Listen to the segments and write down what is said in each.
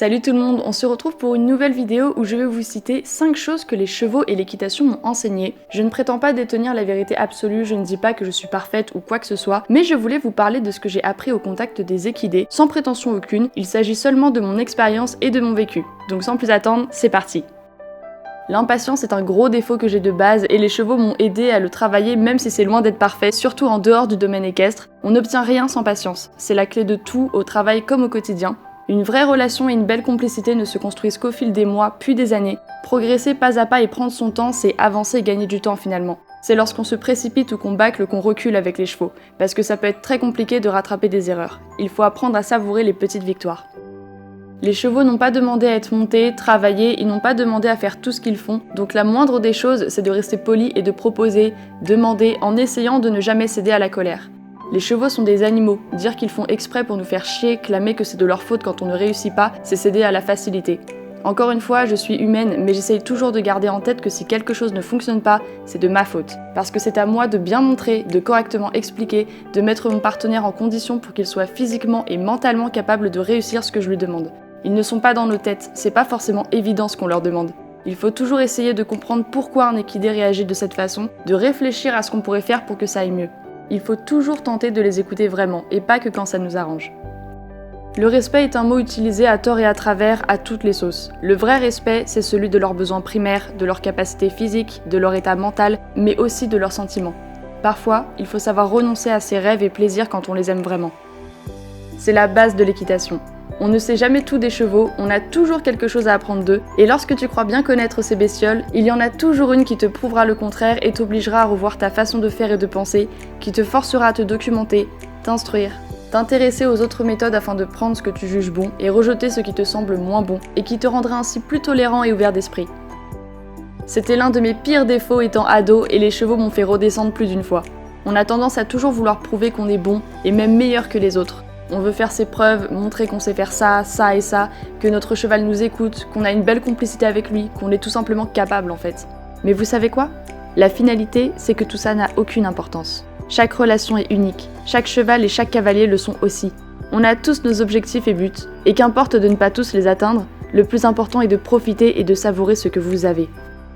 Salut tout le monde, on se retrouve pour une nouvelle vidéo où je vais vous citer 5 choses que les chevaux et l'équitation m'ont enseignées. Je ne prétends pas détenir la vérité absolue, je ne dis pas que je suis parfaite ou quoi que ce soit, mais je voulais vous parler de ce que j'ai appris au contact des équidés, sans prétention aucune, il s'agit seulement de mon expérience et de mon vécu. Donc sans plus attendre, c'est parti. L'impatience est un gros défaut que j'ai de base et les chevaux m'ont aidé à le travailler même si c'est loin d'être parfait, surtout en dehors du domaine équestre. On n'obtient rien sans patience, c'est la clé de tout, au travail comme au quotidien. Une vraie relation et une belle complicité ne se construisent qu'au fil des mois, puis des années. Progresser pas à pas et prendre son temps, c'est avancer et gagner du temps finalement. C'est lorsqu'on se précipite ou qu'on bâcle qu'on recule avec les chevaux, parce que ça peut être très compliqué de rattraper des erreurs. Il faut apprendre à savourer les petites victoires. Les chevaux n'ont pas demandé à être montés, travaillés, ils n'ont pas demandé à faire tout ce qu'ils font, donc la moindre des choses, c'est de rester poli et de proposer, demander, en essayant de ne jamais céder à la colère. Les chevaux sont des animaux, dire qu'ils font exprès pour nous faire chier, clamer que c'est de leur faute quand on ne réussit pas, c'est céder à la facilité. Encore une fois, je suis humaine, mais j'essaye toujours de garder en tête que si quelque chose ne fonctionne pas, c'est de ma faute. Parce que c'est à moi de bien montrer, de correctement expliquer, de mettre mon partenaire en condition pour qu'il soit physiquement et mentalement capable de réussir ce que je lui demande. Ils ne sont pas dans nos têtes, c'est pas forcément évident ce qu'on leur demande. Il faut toujours essayer de comprendre pourquoi un équidé réagit de cette façon, de réfléchir à ce qu'on pourrait faire pour que ça aille mieux. Il faut toujours tenter de les écouter vraiment, et pas que quand ça nous arrange. Le respect est un mot utilisé à tort et à travers, à toutes les sauces. Le vrai respect, c'est celui de leurs besoins primaires, de leurs capacités physiques, de leur état mental, mais aussi de leurs sentiments. Parfois, il faut savoir renoncer à ses rêves et plaisirs quand on les aime vraiment. C'est la base de l'équitation. On ne sait jamais tout des chevaux, on a toujours quelque chose à apprendre d'eux, et lorsque tu crois bien connaître ces bestioles, il y en a toujours une qui te prouvera le contraire et t'obligera à revoir ta façon de faire et de penser, qui te forcera à te documenter, t'instruire, t'intéresser aux autres méthodes afin de prendre ce que tu juges bon et rejeter ce qui te semble moins bon, et qui te rendra ainsi plus tolérant et ouvert d'esprit. C'était l'un de mes pires défauts étant ado, et les chevaux m'ont fait redescendre plus d'une fois. On a tendance à toujours vouloir prouver qu'on est bon, et même meilleur que les autres. On veut faire ses preuves, montrer qu'on sait faire ça, ça et ça, que notre cheval nous écoute, qu'on a une belle complicité avec lui, qu'on est tout simplement capable en fait. Mais vous savez quoi ? La finalité, c'est que tout ça n'a aucune importance. Chaque relation est unique, chaque cheval et chaque cavalier le sont aussi. On a tous nos objectifs et buts, et qu'importe de ne pas tous les atteindre, le plus important est de profiter et de savourer ce que vous avez.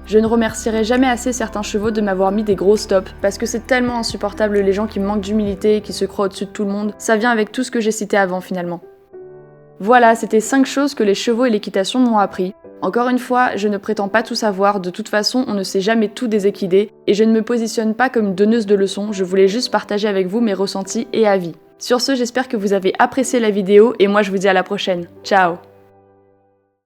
Je ne remercierai jamais assez certains chevaux de m'avoir mis des gros stops, parce que c'est tellement insupportable les gens qui manquent d'humilité et qui se croient au-dessus de tout le monde, ça vient avec tout ce que j'ai cité avant finalement. Voilà, c'était 5 choses que les chevaux et l'équitation m'ont appris. Encore une fois, je ne prétends pas tout savoir, de toute façon on ne sait jamais tout des équidés, et je ne me positionne pas comme une donneuse de leçons, je voulais juste partager avec vous mes ressentis et avis. Sur ce, j'espère que vous avez apprécié la vidéo, et moi je vous dis à la prochaine. Ciao!